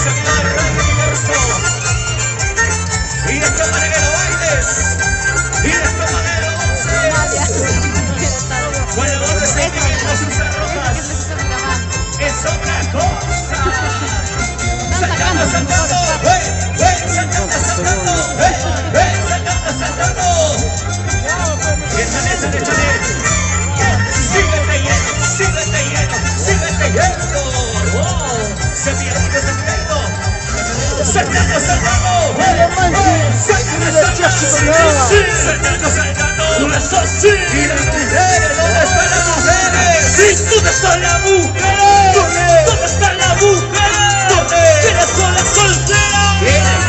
sonido del rey universo. Y de esta manera lo bailes. Y de esta manera lo dances. Guardador de sentimientos, Susana Rojas. Es otra cosa. Saltando, saltando. Saltando, saltando. Saltando. Échale, échale, échale. Síguete yendo, síguete yendo, síguete yendo. Se pierde, se pierde. Saltando, saltando. Saltando, saltando. Eso sí. Y las mujeres, ¿dónde están las mujeres? ¿Dónde está la mujer? ¿Dónde está la mujer? ¿Quiénes son las solteras? ¿Quiénes?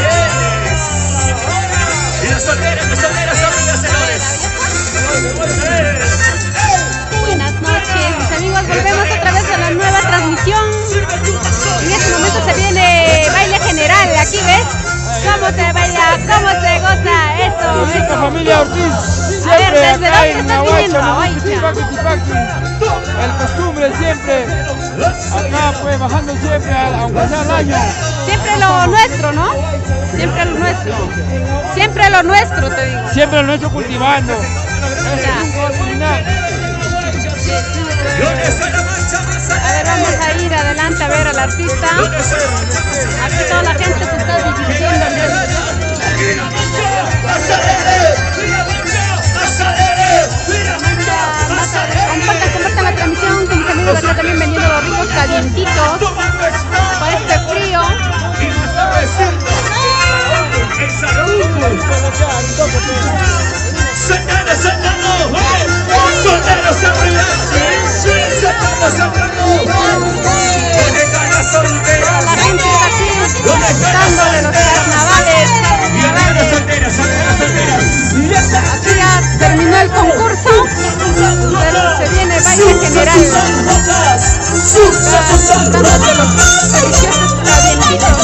Y las solteras, amigas, señores. Buenas noches, mis amigos, volvemos otra vez a la nueva transmisión. En este momento se viene baile general, aquí ves cómo se baila, cómo se goza, eso. Familia Ortiz, A ver, ¿desde acá dónde en estás Nahuatl, viniendo? ¿no? Ay, ya. Tipaqui. El costumbre siempre, acá pues bajando siempre, aunque sea el año. Siempre lo nuestro, ¿no? Siempre lo nuestro. Siempre lo nuestro, te digo. Siempre lo nuestro cultivando. A ver, vamos a ir adelante a ver al artista. Aquí toda la gente se está divirtiendo. Compartan la transmisión con mis amigos acá también vendiendo los ricos calientitos para este frío. Saltando, saltando, solteros arriba, saltando, ¿dónde están las solteras? La gente está aquí disfrutando de los carnavales. Aquí ya terminó el concurso, pero se viene baile general. Disfrutando de los deliciosos calientitos.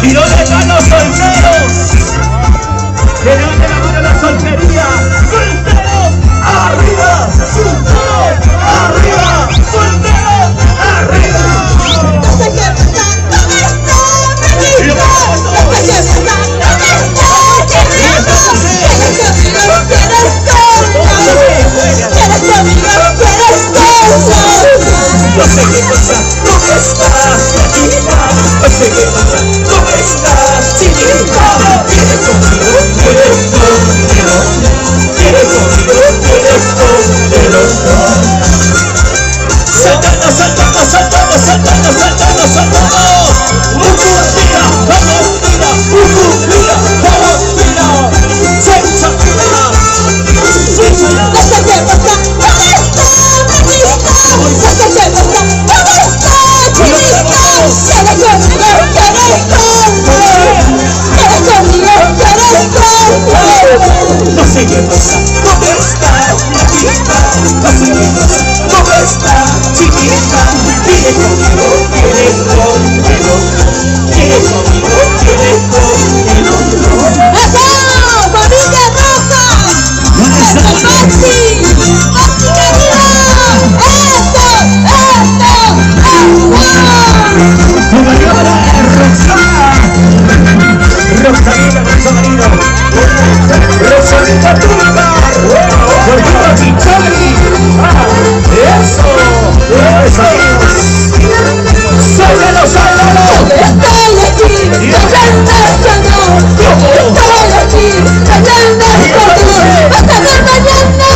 ¿Y dónde están los solteros? ¡Que levanten la mano a la soltería! ¡Solteros arriba! ¡Solteros arriba! ¡Solteros arriba! No sé qué pasa, ¿dónde está? No sé qué pasa, ¿dónde está? ¿Quieres conmigo? ¿Quieres cosas? ¿Quieres conmigo? ¿Quieres cosas? No sé qué pasa, ¿dónde estás, chiquita? No sé qué pasa, ¿dónde estás, chiquita? ¿Quieres conmigo? ¿Quieres conmigo? ¿Quieres conmigo? ¿Quieres conmigo? Saltando, saltando, saltando, saltando, saltando, saltando. Mira, vamos, mira, mira, vamos, mira. Salsa, mira. No sé qué pasa, ¿dónde está? No sé qué pasa, ¿dónde está? Chiquita. sé qué pasa, ¿cómo está, chiquita? No sé qué pasa, ¿cómo está, chiquita? Viene conmigo, viene conmigo, viene conmigo, viene conmigo. ¡Eso! ¡Familia Roja! ¿Dónde está? ¡Maxi! ¡Maxi querido! ¡Eso! Compañera Roxana, Roxanita con su marido, Roxanita Turca, Gordito Chichari, eso, amigos, ¡sálvalo, sálvalo! ¡Estoy aquí! ¡Callando esta noche! ¡Estoy aquí! ¡Callando esta noche! ¡Hasta ver mañana!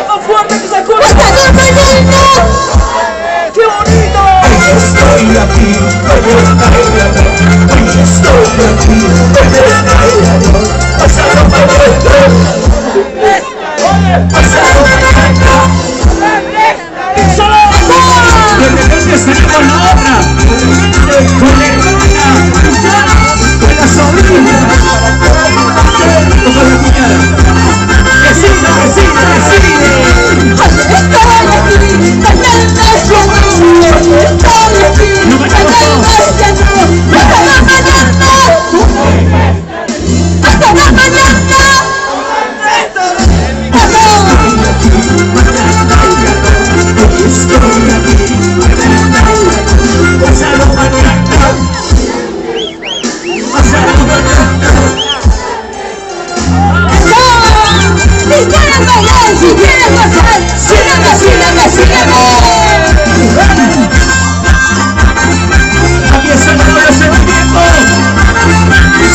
¡Más fuerte que se escucha! ¡Hasta ver mañana! ¡Qué bonito! Estoy aquí, como está ella, estoy aquí, como está ella, pasaron mañana, pasaron mañana, de repente salimos la otra, con la hermana, con la sobrina, con la cuñada, vecina, vecina, vecina. ¡Estoy aquí! ¡Callando esta noche! ¡Estoy aquí! ¡Callando esta noche! ¡Hasta ver mañana! ¡Hasta ver mañana! Si quieren bailar, si quieren gozar, síganme, síganme, síganme. Aquí está el nuevo sentimiento.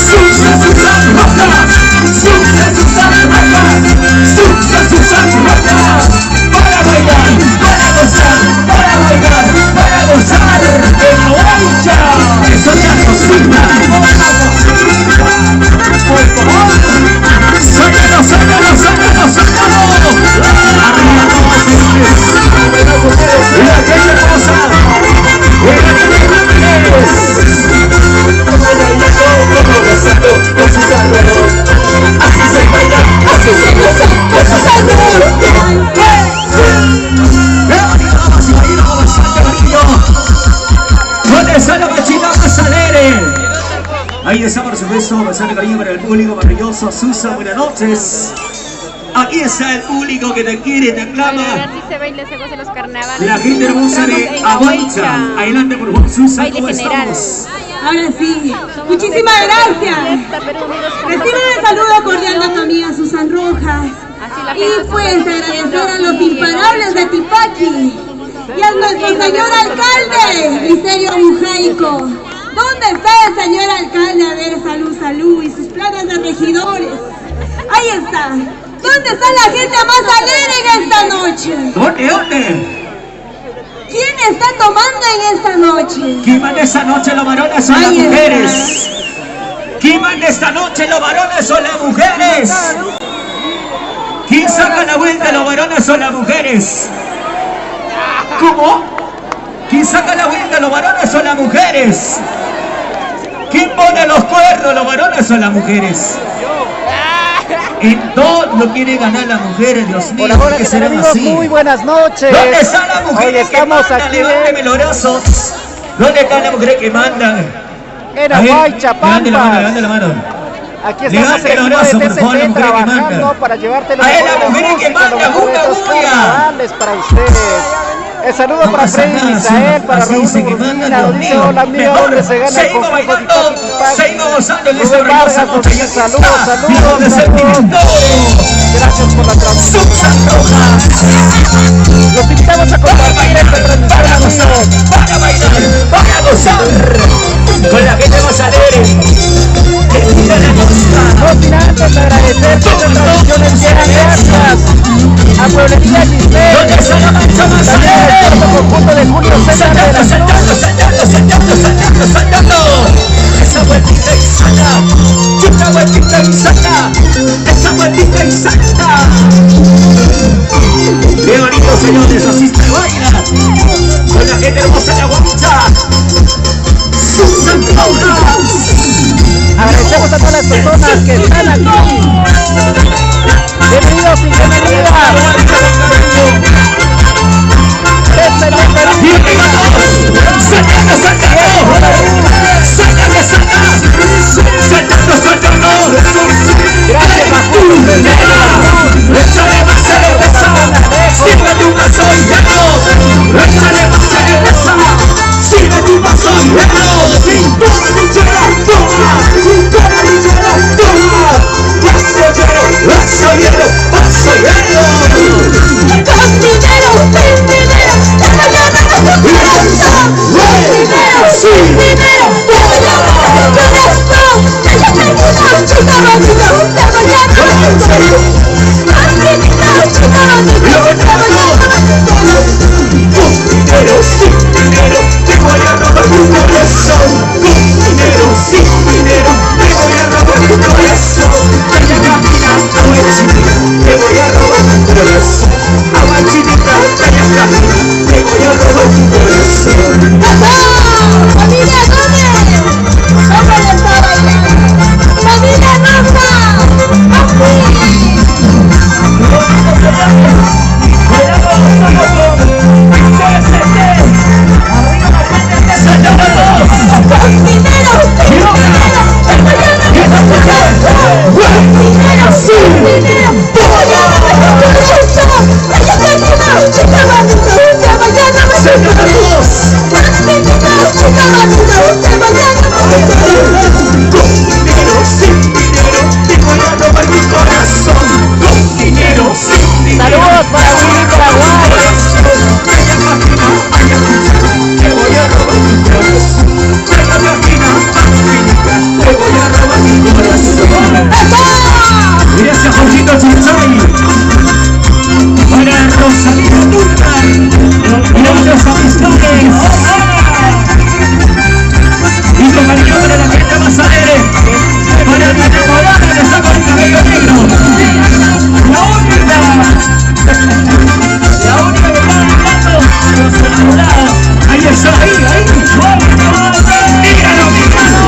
Susan, Susan, roja. Susan, Susan, roja. Susan, Susan, roja. Para bailar, para gozar, para bailar, para gozar. En la huancha. Eso es la cocina. Por favor. Sácalo, sácalo, sácalo, sácalo. Arriba nomás, señores. Y aquella cosa. Así se baila, así se goza, eso es algo. Vamos y bailamos bastante, cariño. ¿Dónde está la machita más alegre? Ahí está, por supuesto, bastante cariño para el público maravilloso. Susan, buenas noches. Aquí está el público que te quiere, te aclama. Así se baila, se goza los carnavales. La gente hermosa de Aguancha. Adelante, por favor, Susan, ¿cómo estamos? Ahora sí, muchísimas gracias. Reciban el saludo cordial de tu amiga Susan Rojas. Y pues agradecer a los imparables de Tipaqui y a nuestro señor alcalde, Licerio Bujaico. ¿Dónde está el señor alcalde? A ver, salud, salud, y sus planes de regidores. Ahí está. ¿Dónde está la gente más alegre en esta noche? ¿Dónde, dónde? ¿Quién está tomando en esta noche? ¿Quién manda esta noche? Los varones o las Ahí está. mujeres. ¿Quién manda esta noche? Los varones o las mujeres. ¿Quién saca la vuelta? Los varones o las mujeres. ¿Cómo? ¿Quién saca la vuelta? ¿Los varones o las mujeres? ¿Quién pone los cuernos? ¿Los varones o las mujeres? En todo lo quiere ganar las mujeres, Dios mío. Hola, hola, ¿qué ¿qué tal, serán amigos? así? Muy buenas noches. ¿Dónde están las mujeres Hoy que estamos mandan? aquí Levánteme los brazos. ¿Dónde están las mujeres que mandan? en A ver, Aguaycha, levante la mano, Pampas. levante la mano. Aquí estamos Levante en los el brazos, por TCT favor, las mujeres que trabajando mandan. para llevarte lo A ver, mejor las de la mujeres que música, lo mandan, mejor de bulla, estos bulla. carnavales para ustedes. El saludo No para pasa Freddy nada, Misael, para así Raúl se que mandan, Urbina, Dios dice mío. hola amiga, Mejor, ¿dónde se gana el seguimos concurso bailando, Tipaqui? seguimos gozando en esta Rubén maravillosa Vargas, noche. Rubén, saludos, saludos, Viendo de saludos. sentimiento. Gracias por la transmisión. Susan Rojas. Los invitamos a Para compartir bailar, esta para transmisión, gozar, amigos. para bailar, para gozar. Con la gente más alegre. Que tira la música. No sin antes agradecer que esta transmisión es llena gracias a Pueblería Giselle, ¿Dónde está la mancha más también al alegre? cuarto conjunto de Julio César de la Saltando, Cruz. saltando, saltando, saltando, saltando. Esa vueltita y salta. Esa vueltita y salta. Esa vueltita y salta. Qué bonito, señores, así se baila. Con la gente hermosa de Aguancha. Susan Rojas. Agradecemos a todas las personas que están aquí Saludos para Willy Paraguay. Gracias, Jorgito Chichay. Para Rosalía Turca y otras amistades. Y con cariño para la gente más alegre. Para la enamorada que está con el cabello negro. La única que está bailando con su enamorada. Ahí está, ahí. Míralo, míralo.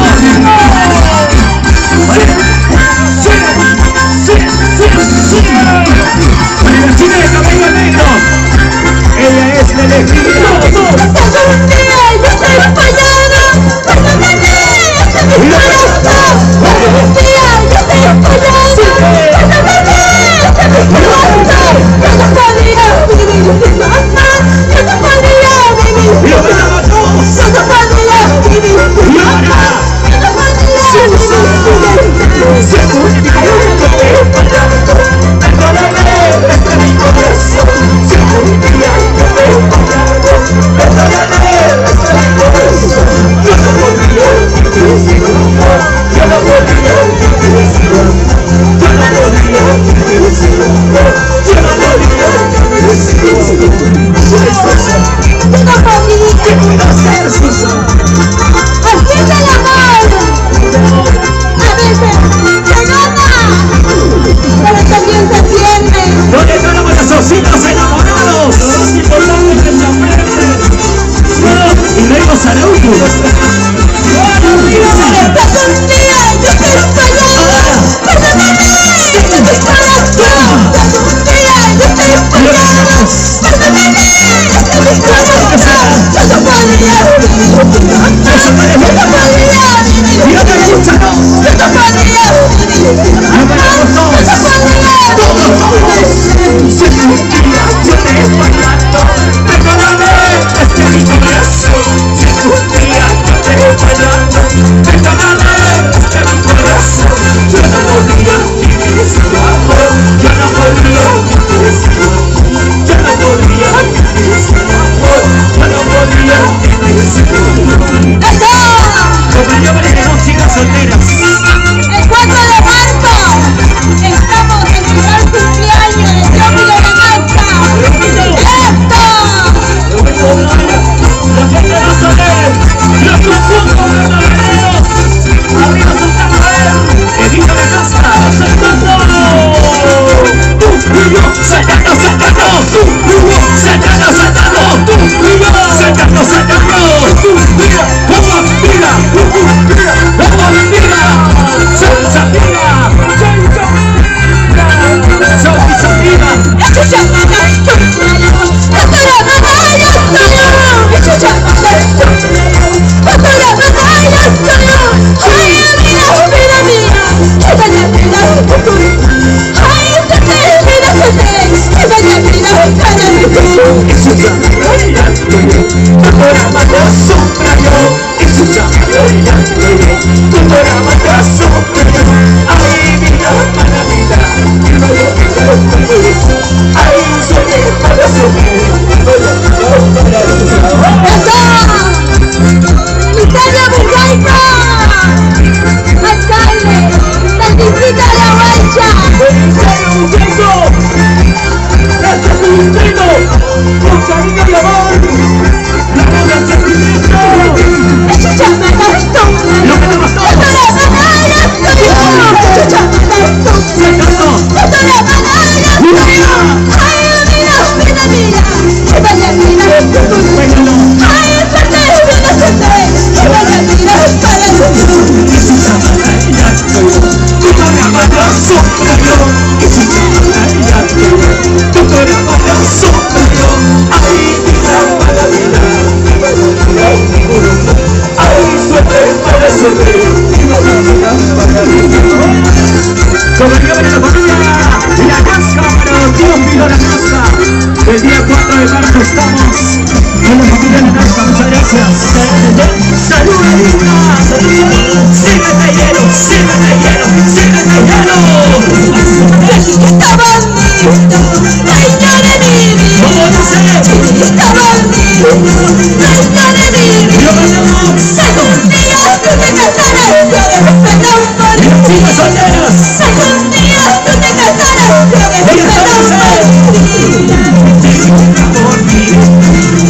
Para la chica de cabello negro. Ella es la elegida. Un día yo estoy fallada, perdóname, este es mi corazón. Un día yo estoy fallada, perdóname, este es mi corazón. Yo no podría vivir sin tu amor, yo no podría vivir sin tu amor, yo no podría vivir sin tu amor, yo no podría vivir sin tu amor. Un día yo estoy fallada, perdóname, este es mi corazón. Un día yo estoy fallada, perdóname, este es mi corazón. Yo no podría vivir sin tu amor, yo no podría vivir sin tu amor, yo no podría vivir sin tu amor, yo no podría vivir sin tu amor. Yo no podría, ¿qué puedo hacer, Susan? Así es el amor. A veces se nota, pero también se siente. ¿Dónde están los corazoncitos enamorados? Lo más importante es que se aprenden. Y luego saludos. Un día yo estoy fallada, perdóname, este es mi corazón. Un día yo estoy fallada, perdóname, este es mi corazón. Yo no podría vivir sin tu amor, yo no podría vivir sin tu amor, yo no podría vivir sin tu amor, yo no podría vivir. Si un día yo te he fallado, perdóname, este es mi corazón. Si un día yo te he fallado, perdóname, este es mi corazón. Yo no podría vivir sin tu amor, yo no podría vivir sin tu amor, yo no podría vivir sin tu amor, yo no podría vivir sin tu amor. Compañeros que no sigan solteras. El 4 de marzo estamos en el gran cumpleaños de Yomi de la Marcha. ¡Esto! La gente no sabe, los conjuntos verdaderos. Arriba Santa María, Edita de casa, saltando. Tú y yo, saltando, saltando. Tú y yo, saltando, saltando. Tú y yo, saltando, saltando. Tú y yo, agua vida, agua vida. Salsa vida, salsa vida, salsa vida. ¡Escucha, mamá! ¡Viva! Algún día tú te casarás, yo debo esperar por ti. Chicas solteras. Algún día tú te casarás, yo debo esperar por ti. Chiquita por mí,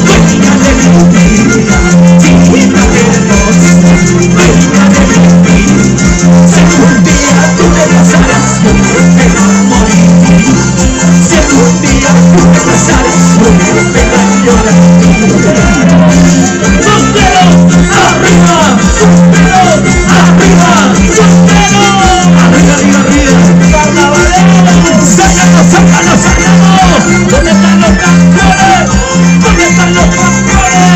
dueña de mi vida. Chiquita de dos, dueña de mi vida. Si algún día tú te casarás, yo me enamorar. Si algún día tú te casarás, yo me enamorar. ¡Sus dedos arriba! ¡Sus dedos arriba! ¡Sus dedos! ¡Arriba, arriba, arriba! ¡Carnavaleros! ¡Sácalo, sácalo, sácalo! ¿Dónde están los campeones? ¿Dónde están los campeones?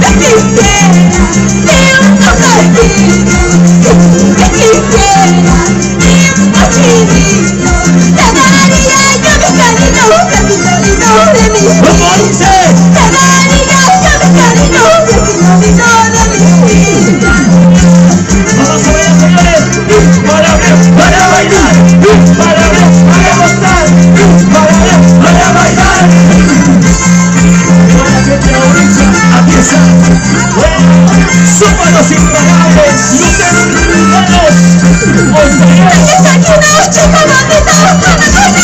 Te quisiera de un tocadito, te quisiera de un cochinito, te daría yo mi cariño, cariñito de mi vida. ¿Cómo dice? Te daría yo mi cariño, cariñito de mi vida. Vamos a bailar, señores. Para bailar, para gozar, para bailar. Con la gente ahorita, aquí está. Somos los imparables, luces urbanos. Esta chica bonita, una cocina,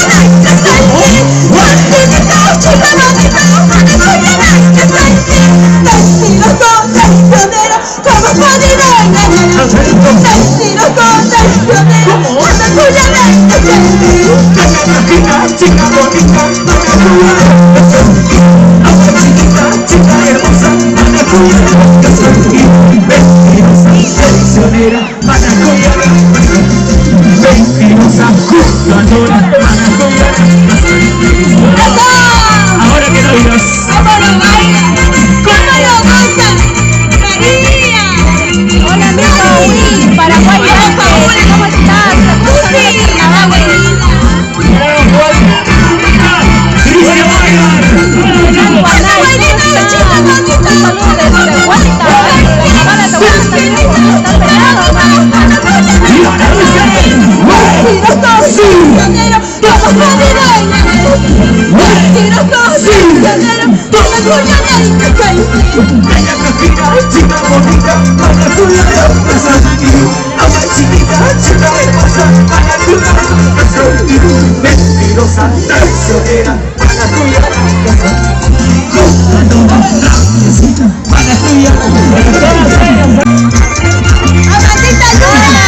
que está aquí. Esta chica bonita, una cocina, que está aquí. Vestidos con traicionero, como podido engañar. Vestidos con traicionero, anda cuya mente que Chica bonita, chiquita, chica hermosa, van a cuidar que soy mentirosa, traicionera, van a cuidar, mentirosa, jugadora, van a cuidar. Ahora que lo digas, ¿cómo lo bailan? ¿Cómo lo gozan? María. Hola amigo Will, Paraguay, ¿cómo estás? Cristian Bailar. Ella Cristina, chica bonita, para cuidar a ama chiquita, chica hermosa, para cuidar mentirosa, traicionera, para cuidar para cuidar ¡Amandita Luna!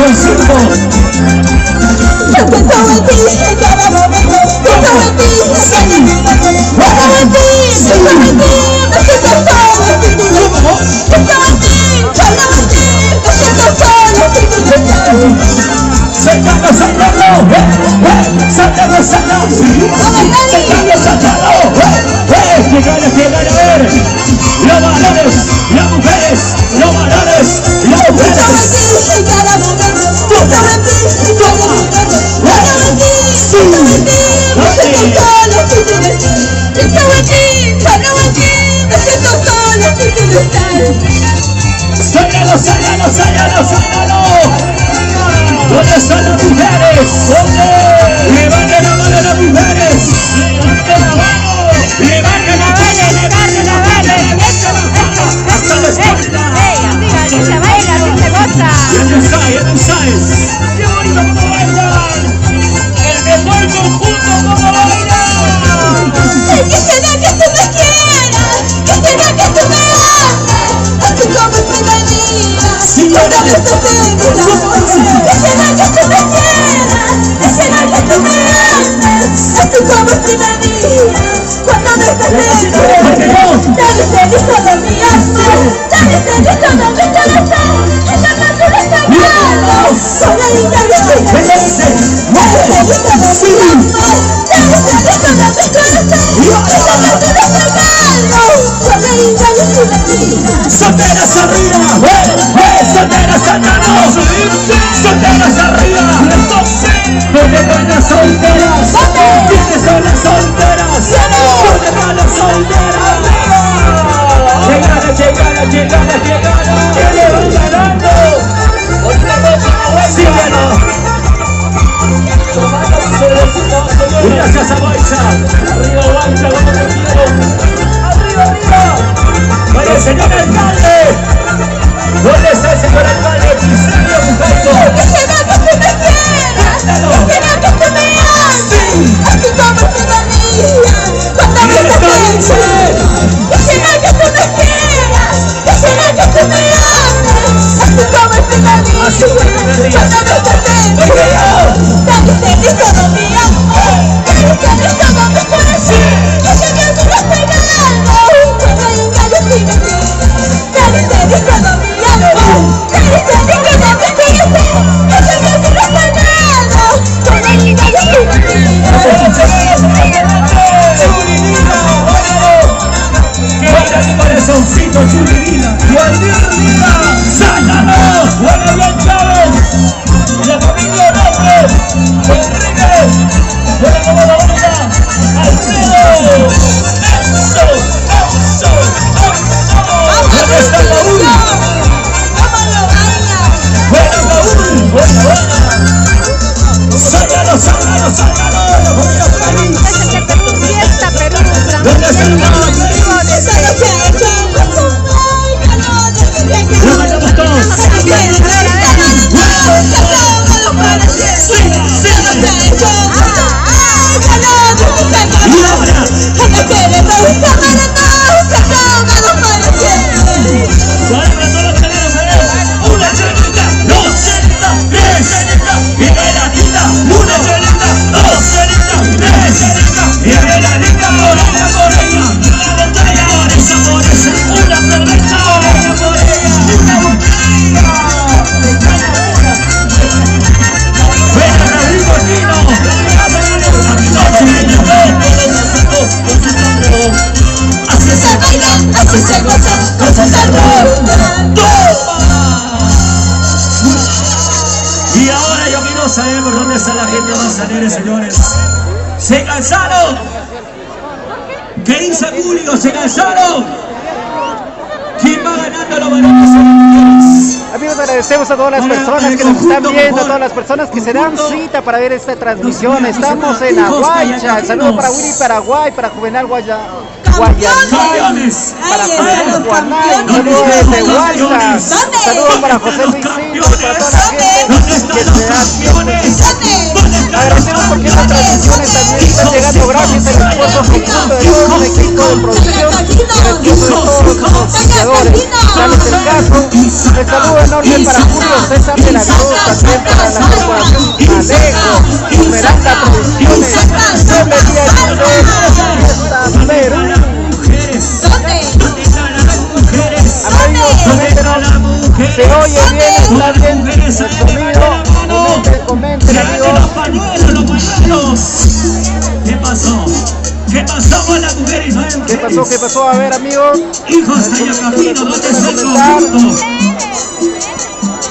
corazoncito. Yo pienso en ti en cada momento. Pienso en ti en cada momento. Pienso en ti, pienso en ti. Me siento solo sin tu luz. Pienso en ti, solo en ti. Me siento solo sin tu luz. Sácalo, sácalo, sácalo, sácalo. Sácalo, sácalo. Que gana, a ver. Los varones, las mujeres, los varones, las mujeres. Pienso en ti en cada momento. Pienso en ti en cada momento. Pienso en ti, pienso en ti. Me siento solo sin tu luz. Pienso en ti, solo en ti. Me siento solo sin tu luz. Sácalo, sácalo, sácalo, sácalo. ¿Dónde están las mujeres? ¿Dónde? Levanten la mano las mujeres. Levanten la mano. Levanten la mano. Hasta la espalda. Así se baila, así se goza. Ya tú sabes. Qué bonito cómo bailan. Todo el conjunto cómo bailan. ¿Qué será que tú me quieras? ¿Qué será que tú me ames? Así como el primer día. Cuando me sostengo la mujer. ¿Qué será que tú me quieras? ¿Qué será que tú me ames? Así como el primer día. Cuando me sostengo la mujer. Dale ser todo mi amor. Dale ser todo mi corazón. En la naturaleza sagrada. Con la linda virtud de Dios. Dale ser todo mi amor. Dale ser todo mi corazón. En la naturaleza sagrada. Con la linda virtud de Dios. Solteras arriba, solteras arriba, solteras arriba. ¿Dónde están las solteras? ¿Quiénes son las solteras? ¿Dónde están las solteras? Llegala, que van ganando. Síguelo. Gracias a Baiza. Arriba Baiza, como te quiero. Arriba. ¡Vaya el señor alcalde! ¿Dónde está el señor alcalde? Cristiano Bucaico. ¿Qué será que tú me quieras? ¿Qué será que tú me ames? Así como el primer día. Cuando me sostengo. ¿Qué será que tú me quieras? ¿Qué será que tú me ames? Así como el primer día. Cuando me sostengo. Dale ser todo mi amor. Dale ser todo mi corazón. Yo que me olvido sagrado. Con la linda luz y de ti. Dale ser todo mi amor. Dale ser todo mi corazón. Yo que me olvido sagrado. Con la linda luz y de ti. ¡Que baila tu corazoncito, Chulirina! ¡Chulirina! ¡Sácalo! ¡Bueno, bien, Chávez! ¡La familia López! ¡Enrique! ¡Buena como la bonita! ¡Alfredo! ¡Eso! ¿Dónde está Paul? ¡Buena, Paul! ¡Buena! ¡Sácalo! ¡La familia Félix! Fiesta Perú, ¿Dónde está el transmitiendo en vivo desde ¡Lo bailamos todos! ¡Y ahora! ¡Baila todos los chaleros a ver! ¡Una chelita! ¡Dos chelitas! ¡Tres chelitas! ¡Y bailadita! ¡Una chelita! ¡Dos chelitas! ¡Tres chelitas! ¡Y bailadita! ¡Por ella! ¡Una botella! ¡Por esa! ¡Una cerveza! ¡Por ella! ¡Una botella! ¡Venga, Rodrigo Aquino! ¡Así se baila! ¡Así se goza! ¡Así se roba! Y ahora yo quiero saber por dónde está la gente manzanera, señores. ¿Se cansaron? ¿Qué dice Julio? ¿Se cansaron? ¿Quién va ganando los varones y las mujeres? Amigos, agradecemos a todas las personas que nos están viendo, a todas las personas que se dan cita para ver esta transmisión. Estamos en Aguaycha. Saludos para Willy Paraguay, para Juvenal ¡Campeones! para Juvenal Guanay, saludos desde Hualta. Saludos para José Luis Cinto y para toda la gente que se da tiempo. Agradecemos porque esta transmisión también está llegando gracias al esfuerzo conjunto de todo un equipo de producción y el esfuerzo de todos los auspiciadores. Dale el caso. Un saludo enorme para Julio César de la Cruz, también Comenten amigos. Los pañuelos. ¿Qué pasó? ¿Qué pasó con las mujeres? ¿Qué pasó? A ver amigos. Hijos, allá camino, ¿dónde está el conjunto?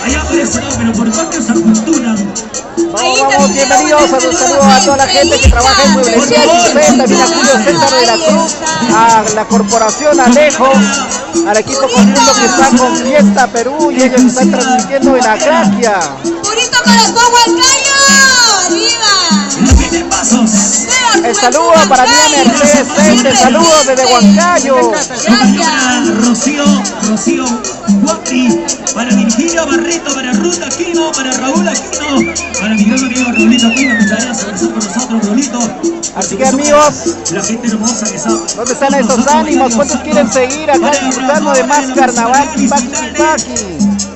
Allá por ese lado, pero ¿por dónde esa cultura? Vamos, bienvenidos a los saludos a toda la gente que trabaja en Mueblería Giselle, también a Julio César de la Cruz, a la corporación Alejo, al equipo conjunto que está con Fiesta Perú y ellos están transmitiendo en Agracia. ¡Purito corazón huancayo! ¡Arriba! No tienen pasos. El saludo para Mía Mercedes, saludos desde Huancayo. Gracias. Rocío Guapri, para Virgilio Barreto, para Ruth Aquino, para Raúl Aquino, para mi gran amigo Raulito Aquino, muchas gracias por estar con nosotros, Raulito. Así que amigos, la gente hermosa que sabe. ¿Dónde están esos ánimos? ¿Cuántos quieren seguir acá disfrutando de más carnaval? Tipaqui.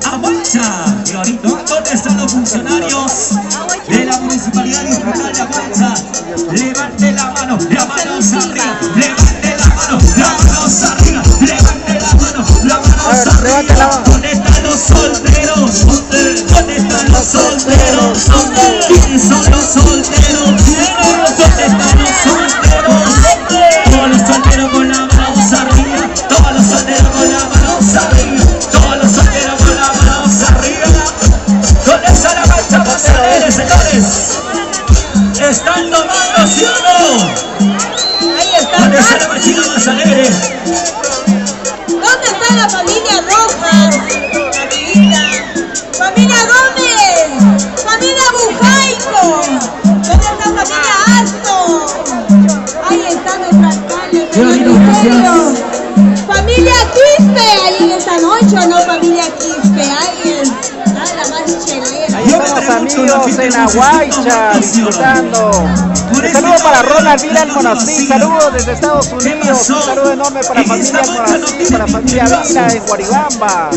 Aguancha, Leonito, ¿dónde están los funcionarios de la Municipalidad Distrital de Aguancha? Levante la mano arriba, levante la mano arriba, levante la mano arriba. ¿Dónde están los solteros? ¿Dónde están los solteros? ¿Quiénes son los solteros? ¿Dónde están los solteros? Todos los solteros con la mano arriba, todos los solteros con la mano arriba, todos los solteros con la mano arriba. ¿Dónde está la marcha más alegre, señores? ¿Están tomando, sí o no? Ahí está. ¿Dónde está la marchita más alegre? ¿Dónde está la familia Rojas? Amiguita. Familia Gómez. Familia Bujaico. ¿Dónde está familia Asto? Ahí está nuestra alcalde. Gracias. Familia Quispe. Ahí esta noche, ¿o no? Familia Quispe. Ahí es. La más chelera. Ahí están los amigos en Aguaycha disfrutando. Un saludo para Ronald Vila Almonacín, saludos desde Estados Unidos, un saludo enorme para familia Almonacín, para familia Vila en Guaribamba.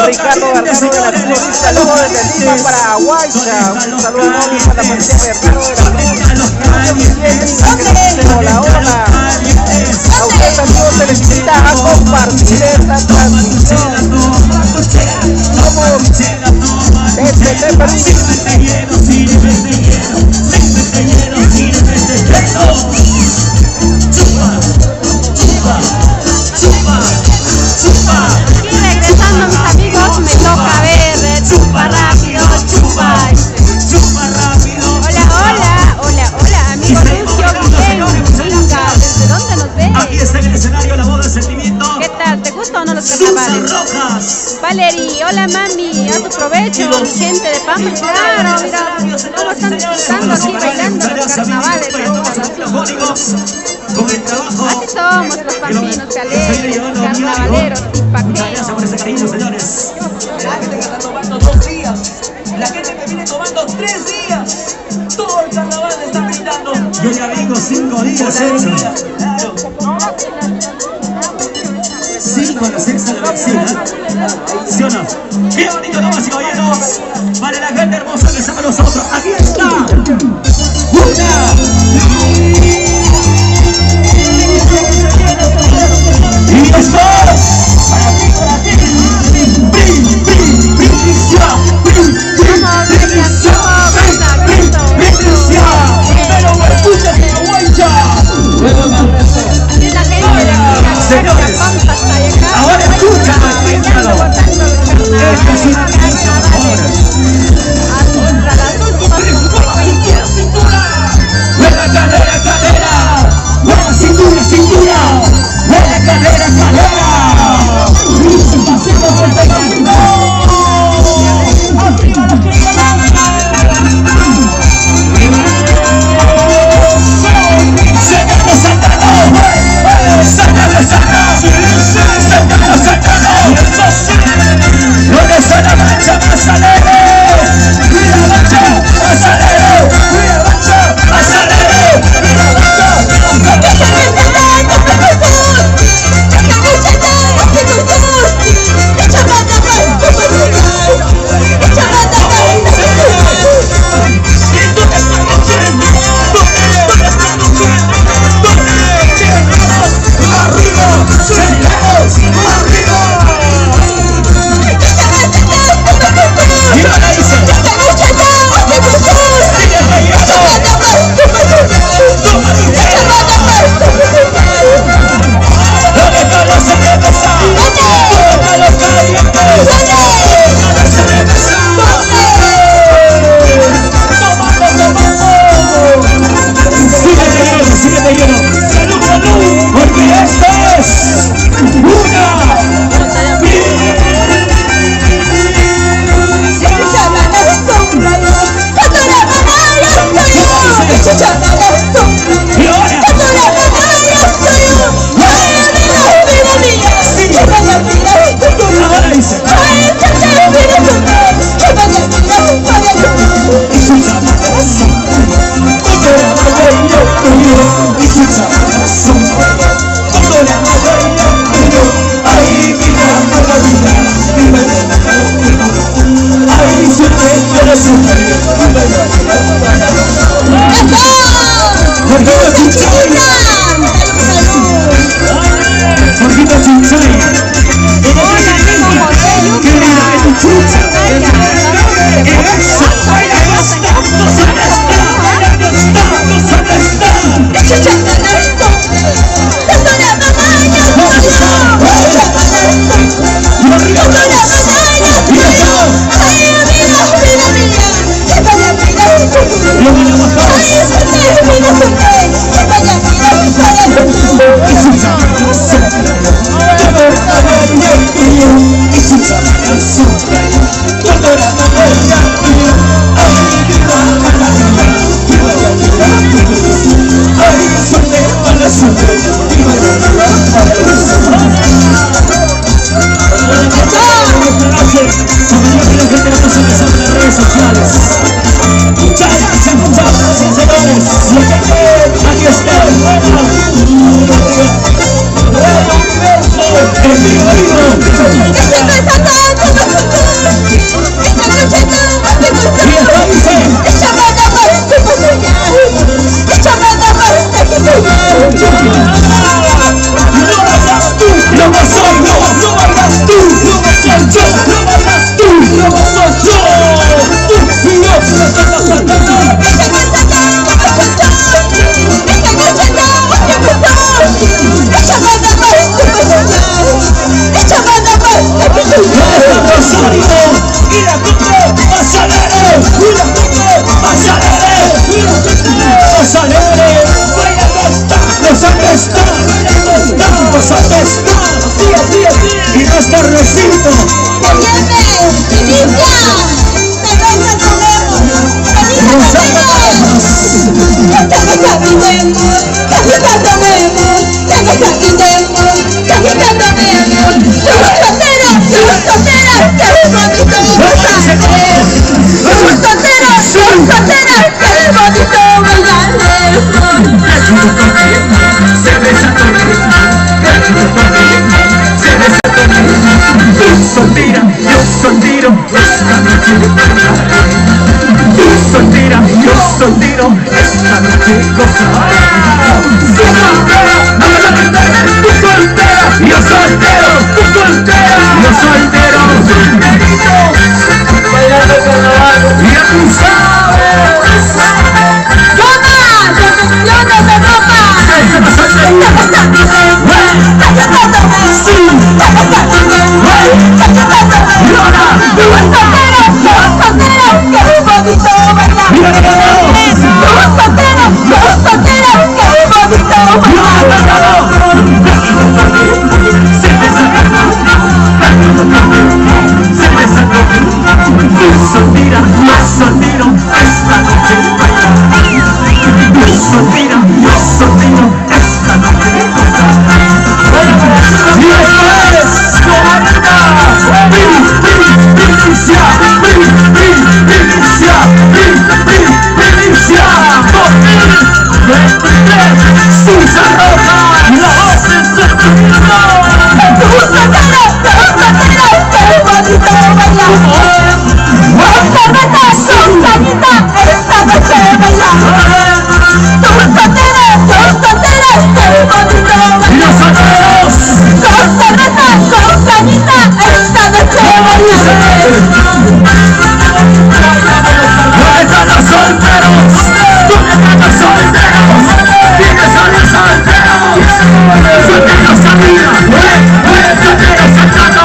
Ricardo Bernardo de la Cruz, un saludo desde Lima para Aguaycha, un saludo enorme para la familia Bernardo de la Cruz. Hola, hola. A ustedes amigos se les invita a compartir esta transmisión. Desde Perú. Y regresando, mis amigos, me toca ver chupa rápido, chupa. Hola, amigo Lucio Guillén, ¿desde dónde nos ves? Aquí está en el escenario la voz del sentimiento. ¿Qué tal? ¿Te gusta o no los carnavales? Valerie, hola mami, a tu provecho, mi gente de Pampa. Claro, mira, cómo están disfrutando aquí bailando los carnavales. Con el trabajo. Así somos los pampinos, que alegres, carnavaleros, Gracias por ese cariño, señores. La gente que está tomando 2 días, la gente que viene tomando 3 días, todo el carnaval está brindando. Yo ya vengo 5 días, Claro. 5 a las 6 de la vecina. ¿Sí o no? Qué bonito, damas y caballeros. Para la gente hermosa que está con nosotros. Aquí está. Y esto es para ti, pero me escuchas en Aguancha. Señores, ahora escuchan al invitado. Este es un Jorgito Chinchay. Jorgito Chinchay. Hola, amigo José Yucra. Y no está recinto. Soltera, yo soltero, esta noche tú soltera, yo soltero, esta noche gozará. Tú soltera, tú soltera, yo soltero, tú soltera, yo soltero, solterito, bailando carnaval, y a tu sabes. ¡Toma! ¡Decepciones de ropa! Soltera, yo soltero, esta noche baila. Soltera, yo soltero, esta noche gozará. Y esto es Comanda. Primicia, primicia, 2023, Susan Roja, la voz de Septimina. ¡Tú soltero, qué bonito bailar! ¡Esta noche, Susanita, esta noche bailar! ¡Tú soltero, qué bonito bailar! ¡Y los solteros! Susanita, esta noche bailar! ¿Dónde están los solteros? ¿Dónde están los solteros? ¿Quiénes son los solteros? ¡Solteros arriba! ¡Solteros saltando!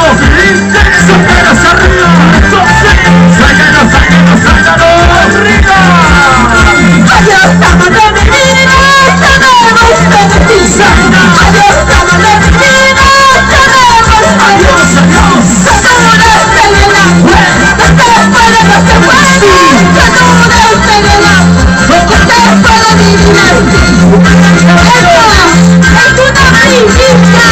¡Solteros arriba! ¡Sácanos, sácanos, sácanos! ¡Arriba! ¡Adiós, dama de mi vida! ¡Tenemos beneficio! ¡Adiós, dama de mi vida! ¡Tenemos adiós, adiós! ¡Saludos, Selena! ¡Ustedes pueden no se mueren! ¡Saludos, Selena! ¡Ustedes pueden adivinar! ¡Esta es una primicia!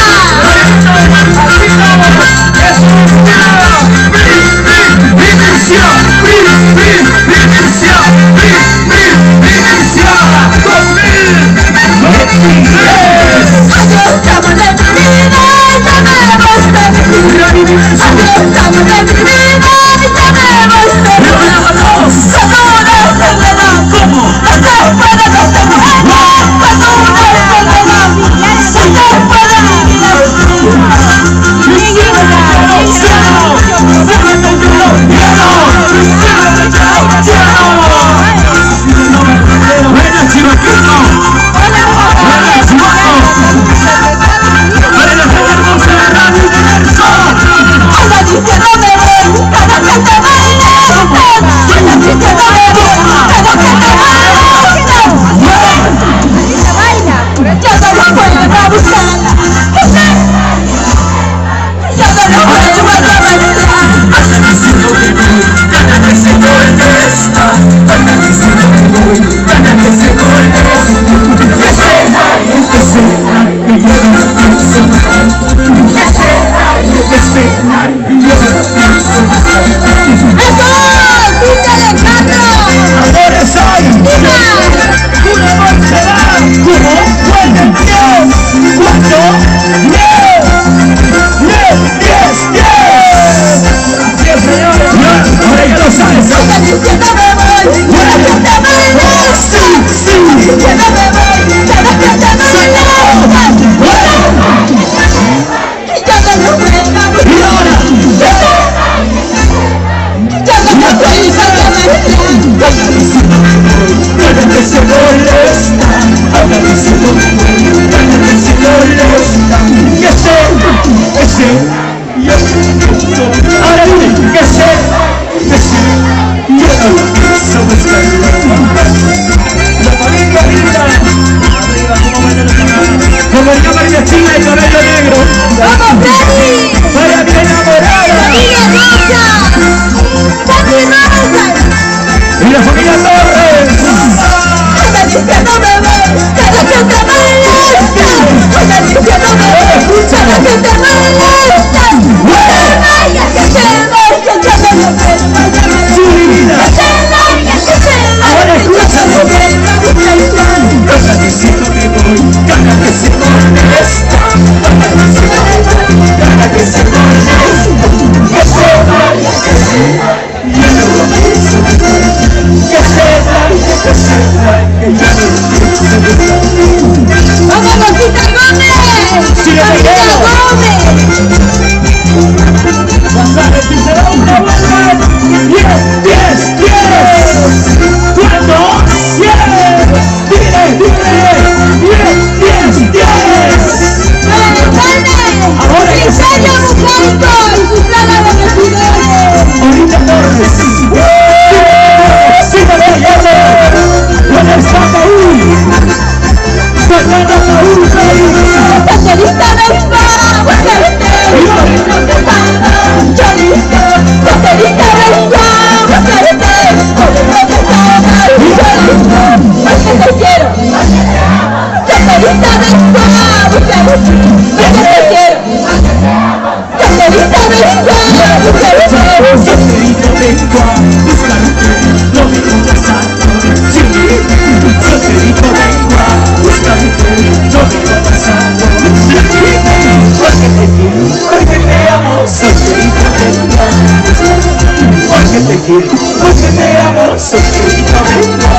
te amo, solterito venga.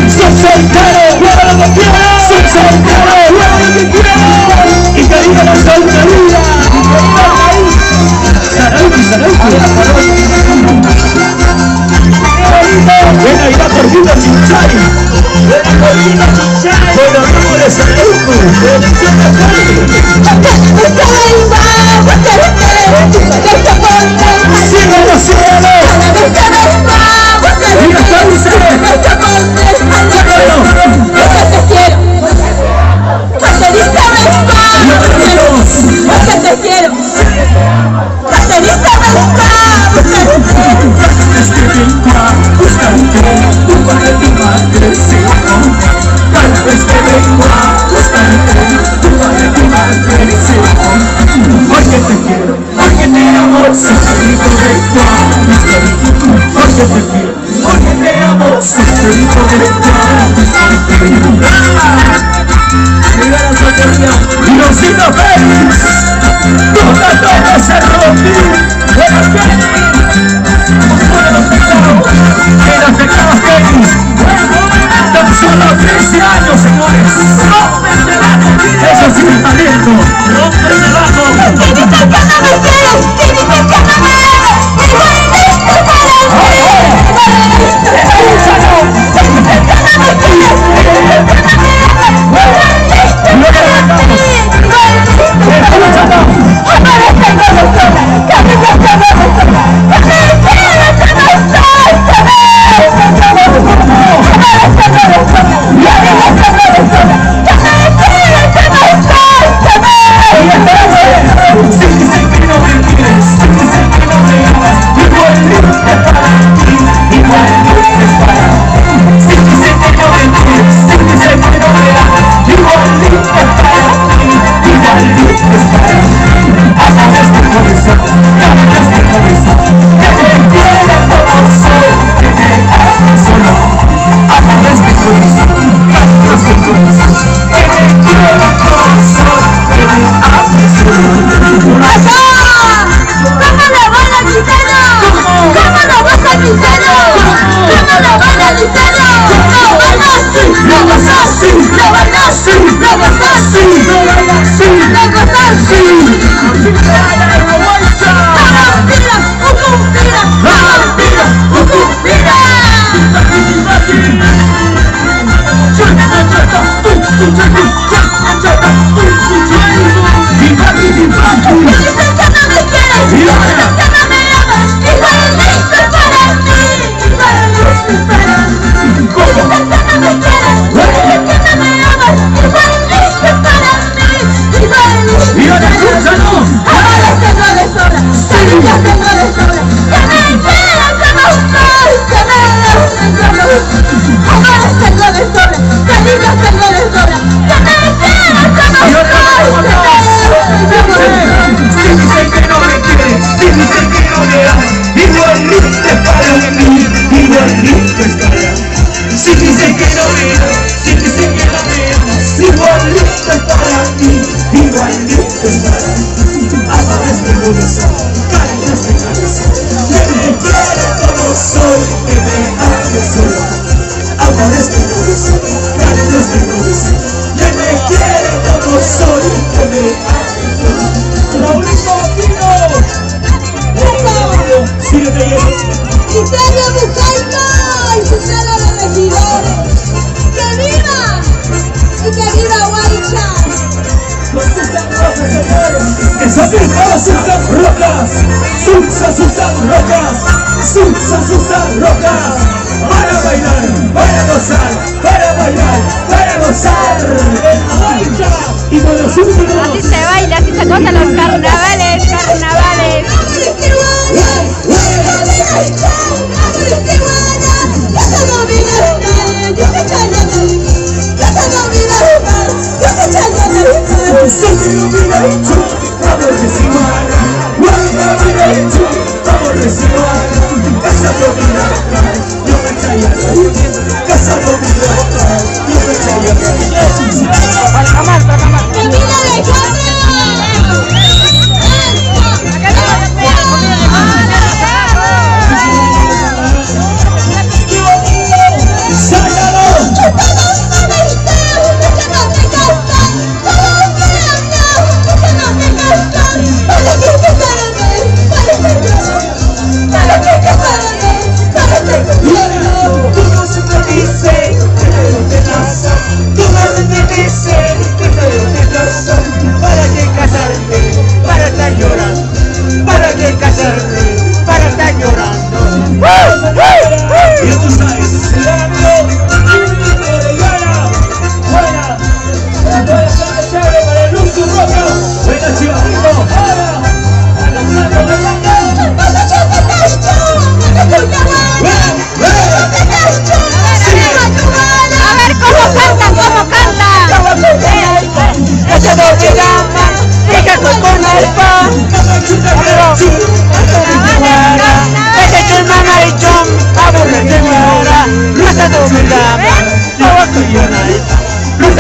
Soy soltero, juega lo que quieras. Soy soltero, juega lo que quieras. Y que viva la soltería. Ven a ir a Corvina Chinchay. Ven a Corvina Chinchay. Con los rumores de Sarauco. ¡Cielo, los cielos! ¡Mira, Sauce! Diosito Félix, toca ese rompí. El afectado Félix, tan solo 13 años, señores. Eso sí es talento. Rompe el debajo. Así se baila, así se gozan los carnavales, carnavales.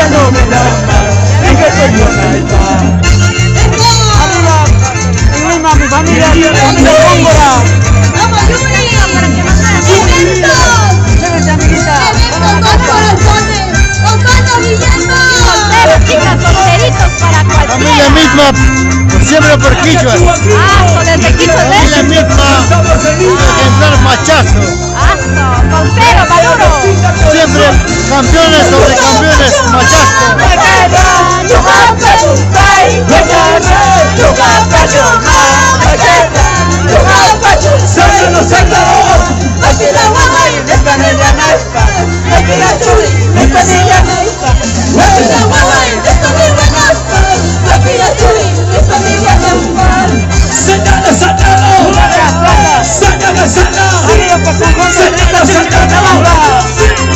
no me da más, es que soy yo la está. Arriba, en Lima, mi familia, familia Góngora. ¡Vamos, Yuri! ¡Eventos! Chévere, amiguita. ¡Eventos con corazones! ¡Osvaldo Guillermo! Solteros, chicas, solteritos para cualquiera. Familia misma, siempre por Quichua. Ah, desde Quichua, Familia misma, ejemplar machazo. Soltero, maduro. Siempre campeones sobre campeones, machazo.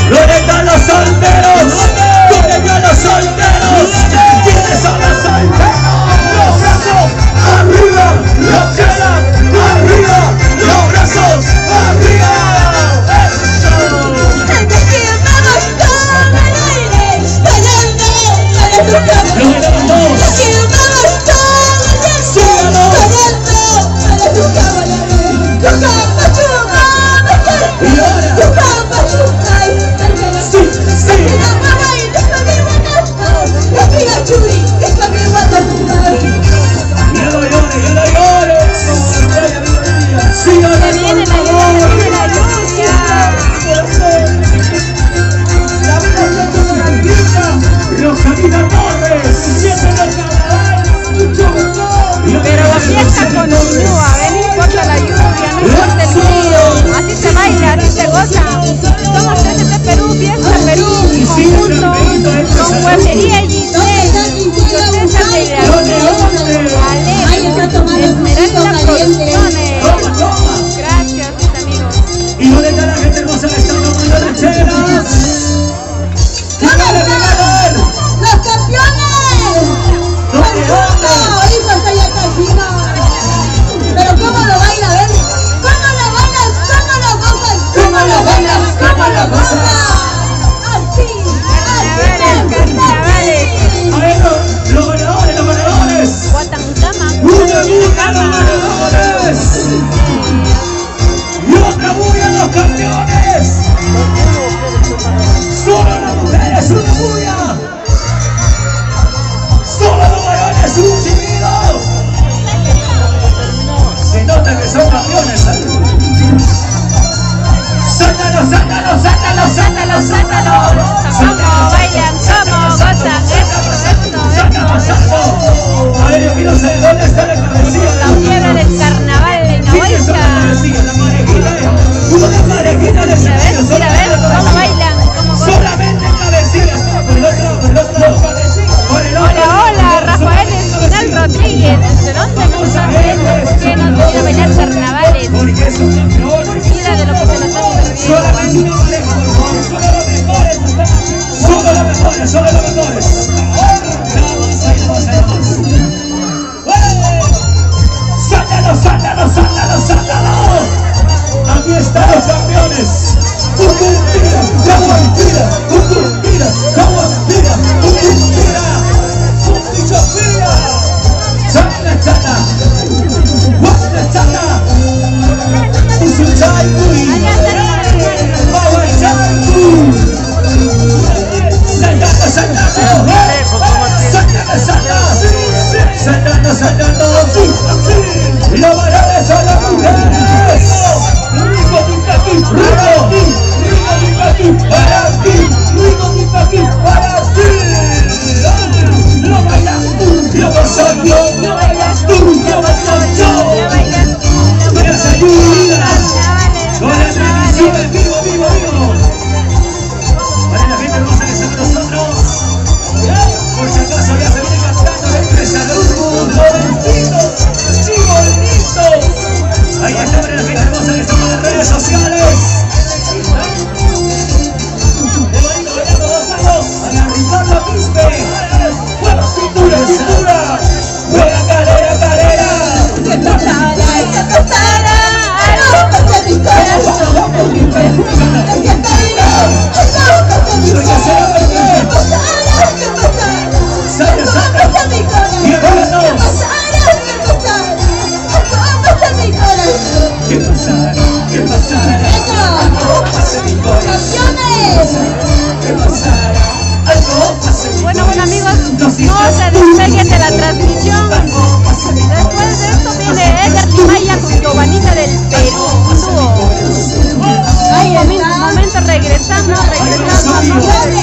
¿Dónde están los solteros? ¿Dónde están los solteros? ¿Quiénes son los solteros? Los brazos arriba, los quedan arriba, los brazos arriba. Pero la fiesta continúa, no importa la lluvia, no importa el frío, así se baila, así se goza. Somos TCT Perú, Fiesta Perú, conjunto con Guardería Giselle, César Federación, Alegre, Esmeralda Producciones. Gracias, mis amigos. ¿Y dónde está la gente hermosa que está tomando lecheras? ¡Los campeones! ¡Conjunto! ¡Hijos de Yacachino! Pero ¿cómo lo baila? A ver, ¿cómo lo bailas? ¿Cómo lo gozas? ¿Cómo lo bailas? ¿Cómo lo gozas? Así, A ver, los ganadores, los ganadores. Guatancama. ¡Una bulla los ganadores! ¡Y otra bulla los campeones! ¡Solo las mujeres una bulla! ¡Solo los varones un chimido! Se nota que son campeones. ¡Sácalo, sácalo, sácalo, sácalo, sácalo! ¿Cómo bailan? ¿Cómo gozan? ¡Sácalo, sácalo! A ver, yo quiero saber dónde está la cabecilla. La fiebre del carnaval en ¿Quién es la Nahuelca. cabecilla? La parejita. Una parejita de escenarios. Mira, a ver, ¿cómo bailan? ¿Cómo gozan? Solamente cabecillas. Por el otro, por el otro. Por el otro. Hola, hola, Rafael Espinal Rodríguez. ¿De dónde me estás? Que nos viene a bailar carnavales. Porque son campeones. Mira de lo que se la están perdiendo. Solamente una pareja, por favor. Solo los mejores. Solo los mejores, solo los mejores. ¡Sácalo, sácalo, sácalo, sácalo! Aquí están los campeones. ¡Ucumpira! ¡Caguantira! ¡Ucumpira! ¡Caguantira! ¡Ucumpira! ¡Ucumpira! ¡Chata, chata! ¡Guata, chata! ¡Usuchaiku! ¡Bawachaiku! ¡Saltando, saltando! ¡Saltando, saltando! ¡Saltando, saltando! ¡Los varones son las mujeres! ¡Rico, Titaki! ¡Rico! ¡Rico, Titaki! ¡Para ti! ¡Rico, Titaki! ¡Para ti! ¡Lo bailas tú! ¡Lo bailo yo! ¡Lo bailas tú! ¡Lo bailo yo! ¡Las ayudas! ¡Con la transmisión en vivo, vivo, vivo! Para la gente hermosa que está con nosotros, por si acaso ya se viene cantando la empresa Grupo Florentino y Bonito. Ahí está para la gente hermosa que está con las redes sociales. regresamos.